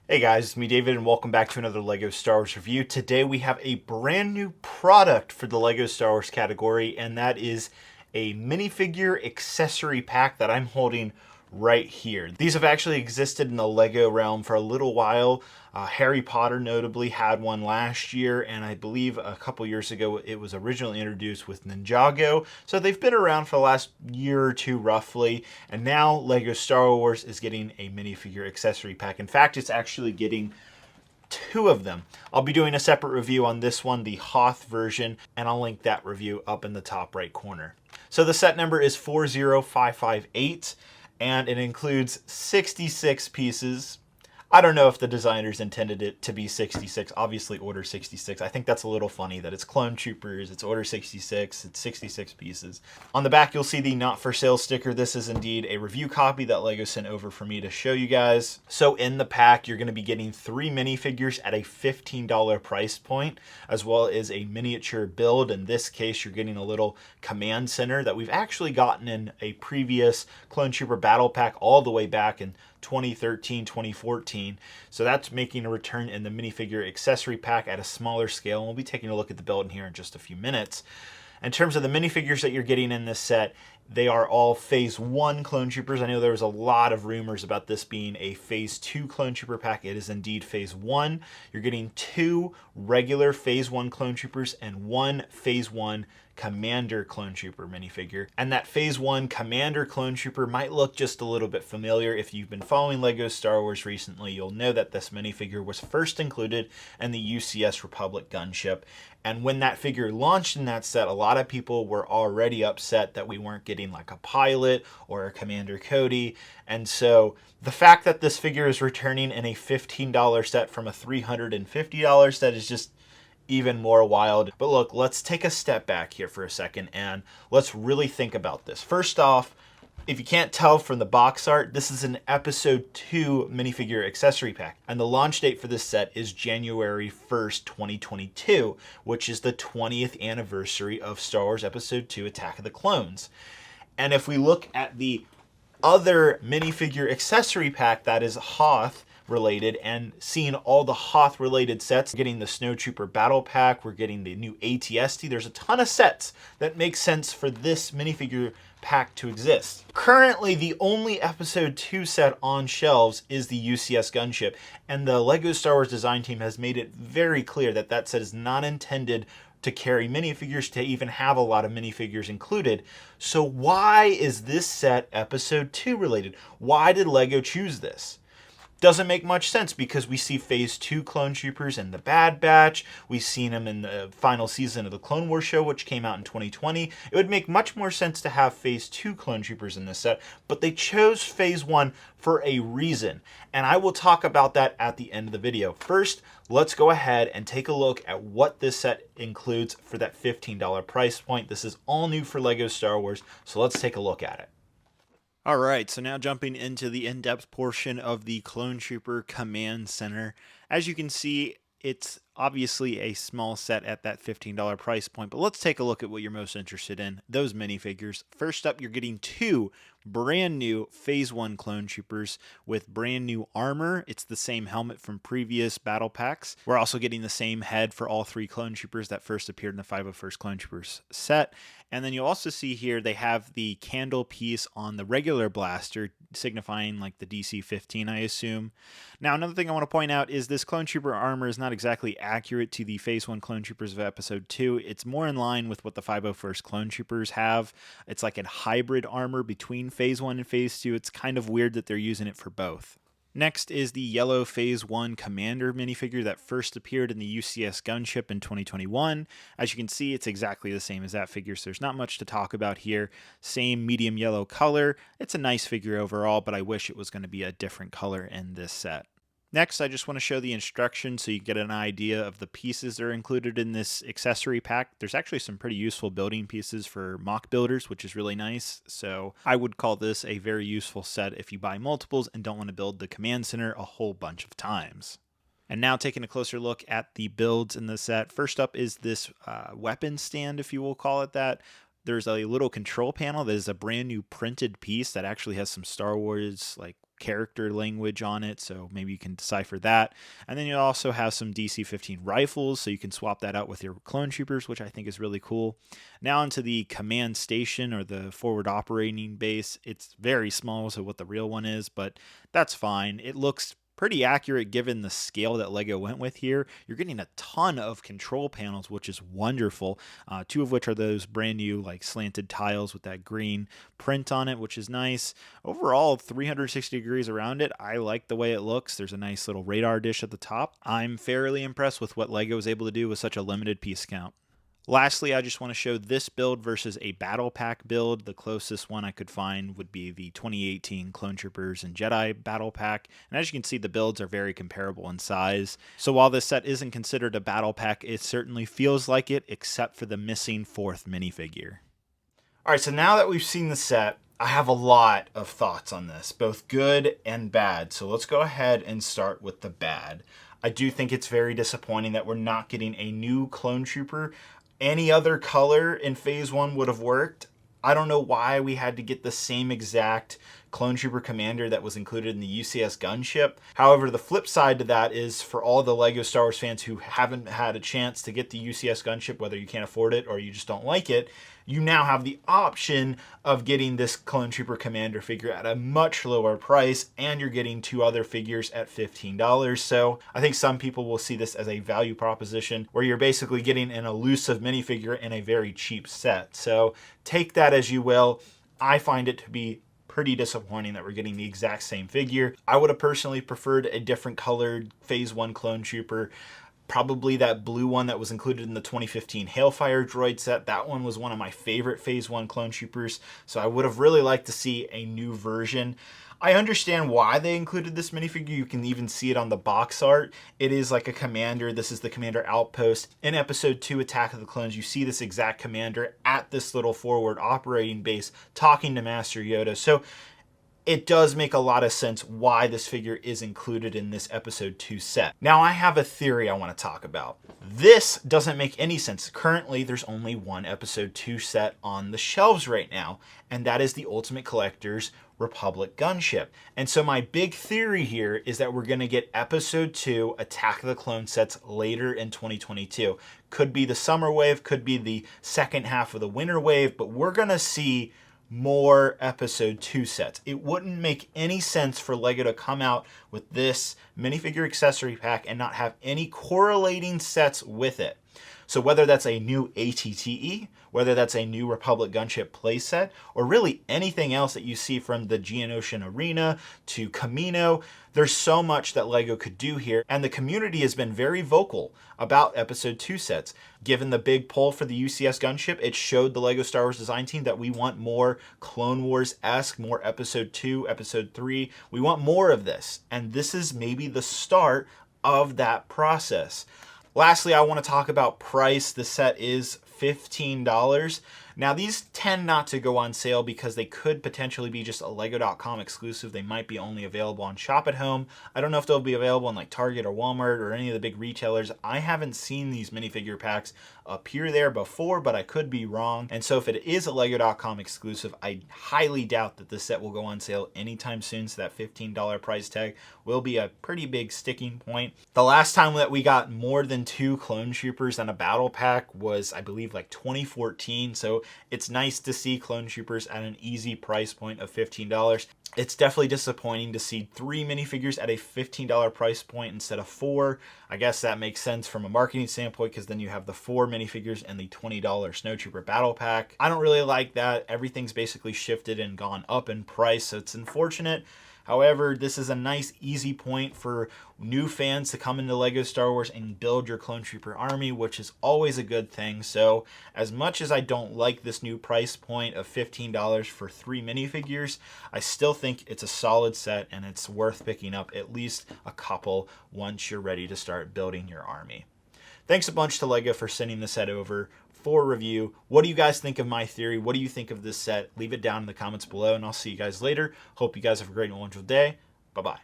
Hey guys, it's me David and welcome back to another LEGO Star Wars review. Today we have a brand new product for the LEGO Star Wars category, and that is a minifigure accessory pack that I'm holding right here. These have actually existed in the LEGO realm for a little while. Harry Potter notably had one last year, and I believe a couple years ago it was originally introduced with Ninjago. So they've been around for the last year or two roughly, and now LEGO Star Wars is getting a minifigure accessory pack. In fact, it's actually getting two of them. I'll be doing a separate review on this one, the Hoth version, and I'll link that review up in the top right corner. So the set number is 40558, and it includes 66 pieces. I don't know if the designers intended it to be 66. Obviously, Order 66. I think that's a little funny that it's Clone Troopers, it's Order 66, it's 66 pieces. On the back, you'll see the not for sale sticker. This is indeed a review copy that LEGO sent over for me to show you guys. So in the pack, you're going to be getting 3 minifigures at a $15 price point, as well as a miniature build. In this case, you're getting a little command center that we've actually gotten in a previous Clone Trooper battle pack all the way back in 2013, 2014. So that's making a return in the minifigure accessory pack at a smaller scale. And we'll be taking a look at the build in here in just a few minutes. In terms of the minifigures that you're getting in this set, they are all Phase 1 Clone Troopers. I know there was a lot of rumors about this being a Phase 2 Clone Trooper pack. It is indeed Phase 1. You're getting 2 regular Phase 1 Clone Troopers and 1 Phase 1 Commander Clone Trooper minifigure. And that Phase 1 Commander Clone Trooper might look just a little bit familiar. If you've been following LEGO Star Wars recently, you'll know that this minifigure was first included in the UCS Republic gunship. And when that figure launched in that set, a lot of people were already upset that we weren't getting like a pilot or a Commander Cody. And so the fact that this figure is returning in a $15 set from a $350 set is just even more wild. But look, let's take a step back here for a second and let's really think about this. First off, if you can't tell from the box art, this is an Episode 2 minifigure accessory pack. And the launch date for this set is January 1st, 2022, which is the 20th anniversary of Star Wars Episode 2 Attack of the Clones. And if we look at the other minifigure accessory pack that is Hoth related and seeing all the Hoth related sets, getting the Snowtrooper battle pack, we're getting the new ATST. There's a ton of sets that make sense for this minifigure pack to exist. Currently, the only Episode 2 set on shelves is the UCS gunship, and the LEGO Star Wars design team has made it very clear that that set is not intended to carry minifigures, to even have a lot of minifigures included. So why is this set Episode 2 related? Why did LEGO choose this? Doesn't make much sense because we see Phase 2 Clone Troopers in the Bad Batch. We've seen them in the final season of the Clone Wars show, which came out in 2020. It would make much more sense to have Phase 2 Clone Troopers in this set, but they chose Phase 1 for a reason. And I will talk about that at the end of the video. First, let's go ahead and take a look at what this set includes for that $15 price point. This is all new for LEGO Star Wars, so let's take a look at it. All right, so now jumping into the in-depth portion of the Clone Trooper Command Center. As you can see, it's obviously a small set at that $15 price point, but let's take a look at what you're most interested in, those minifigures. First up, you're getting 2 brand new Phase 1 Clone Troopers with brand new armor. It's the same helmet from previous battle packs. We're also getting the same head for all 3 Clone Troopers that first appeared in the 501st Clone Troopers set. And then you'll also see here they have the candle piece on the regular blaster, signifying like the DC-15, I assume. Now, another thing I want to point out is this Clone Trooper armor is not exactly accurate to the Phase 1 Clone Troopers of Episode 2. It's more in line with what the 501st Clone Troopers have. It's like a hybrid armor between Phase 1 and Phase 2. It's kind of weird that they're using it for both. Next is the yellow Phase 1 Commander minifigure that first appeared in the UCS gunship in 2021. As you can see, it's exactly the same as that figure, so there's not much to talk about here. Same medium yellow color. It's a nice figure overall, but I wish it was going to be a different color in this set. Next, I just want to show the instructions so you get an idea of the pieces that are included in this accessory pack. There's actually some pretty useful building pieces for mock builders, which is really nice. So I would call this a very useful set if you buy multiples and don't want to build the command center a whole bunch of times. And now taking a closer look at the builds in the set. First up is this weapon stand, if you will call it that. There's a little control panel that is a brand new printed piece that actually has some Star Wars like character language on it, so maybe you can decipher that. And then you also have some DC-15 rifles, so you can swap that out with your clone troopers, which I think is really cool. Now into the command station, or the forward operating base. It's very small, so what the real one is, but that's fine. It looks pretty accurate given the scale that LEGO went with here. You're getting a ton of control panels, which is wonderful. Two of which are those brand new like slanted tiles with that green print on it, which is nice. Overall, 360 degrees around it. I like the way it looks. There's a nice little radar dish at the top. I'm fairly impressed with what LEGO was able to do with such a limited piece count. Lastly, I just want to show this build versus a battle pack build. The closest one I could find would be the 2018 Clone Troopers and Jedi battle pack. And as you can see, the builds are very comparable in size. So while this set isn't considered a battle pack, it certainly feels like it, except for the missing 4th minifigure. All right, so now that we've seen the set, I have a lot of thoughts on this, both good and bad. So let's go ahead and start with the bad. I do think it's very disappointing that we're not getting a new Clone Trooper. Any other color in Phase 1 would have worked. I don't know why we had to get the same exact Clone Trooper commander that was included in the UCS gunship. However, the flip side to that is, for all the LEGO Star Wars fans who haven't had a chance to get the UCS gunship, whether you can't afford it or you just don't like it, you now have the option of getting this Clone Trooper commander figure at a much lower price, and you're getting 2 other figures at $15. So I think some people will see this as a value proposition, where you're basically getting an elusive minifigure in a very cheap set. So take that as you will. I find it to be pretty disappointing that we're getting the exact same figure. I would have personally preferred a different colored Phase 1 Clone Trooper. Probably that blue one that was included in the 2015 Hailfire droid set. That one was one of my favorite Phase 1 Clone Troopers, so I would have really liked to see a new version. I understand why they included this minifigure. You can even see it on the box art. It is like a commander. This is the commander outpost. In Episode 2, Attack of the Clones, you see this exact commander at this little forward operating base talking to Master Yoda. So it does make a lot of sense why this figure is included in this Episode 2 set. Now, I have a theory I want to talk about. This doesn't make any sense. Currently, there's only one Episode 2 set on the shelves right now, and that is the Ultimate Collector's Republic gunship. And so my big theory here is that we're going to get Episode 2 Attack of the Clone sets later in 2022. Could be the summer wave, could be the second half of the winter wave, but we're going to see more Episode 2 sets. It wouldn't make any sense for LEGO to come out with this minifigure accessory pack and not have any correlating sets with it. So whether that's a new ATTE, whether that's a new Republic gunship playset, or really anything else that you see from the Geonosian Arena to Camino, there's so much that LEGO could do here, and the community has been very vocal about Episode 2 sets. Given the big pull for the UCS gunship, it showed the LEGO Star Wars design team that we want more Clone Wars-esque, more Episode 2, Episode 3. We want more of this, and this is maybe the start of that process. Lastly, I want to talk about price. The set is $15. Now, these tend not to go on sale because they could potentially be just a Lego.com exclusive. They might be only available on Shop at Home. I don't know if they'll be available in like Target or Walmart or any of the big retailers. I haven't seen these minifigure packs appear there before, but I could be wrong. And so if it is a Lego.com exclusive, I highly doubt that this set will go on sale anytime soon. So that $15 price tag will be a pretty big sticking point. The last time that we got more than 2 Clone Troopers on a battle pack was, I believe, like 2014. So it's nice to see Clone Troopers at an easy price point of $15. It's definitely disappointing to see 3 minifigures at a $15 price point instead of 4. I guess that makes sense from a marketing standpoint, because then you have the 4 minifigures and the $20 Snowtrooper Battle Pack. I don't really like that. Everything's basically shifted and gone up in price, so it's unfortunate. However, this is a nice, easy point for new fans to come into LEGO Star Wars and build your Clone Trooper army, which is always a good thing. So, as much as I don't like this new price point of $15 for 3 minifigures, I still think it's a solid set and it's worth picking up at least a couple once you're ready to start building your army. Thanks a bunch to LEGO for sending the set over for review. What do you guys think of my theory? What do you think of this set? Leave it down in the comments below, and I'll see you guys later. Hope you guys have a great and wonderful day. Bye-bye.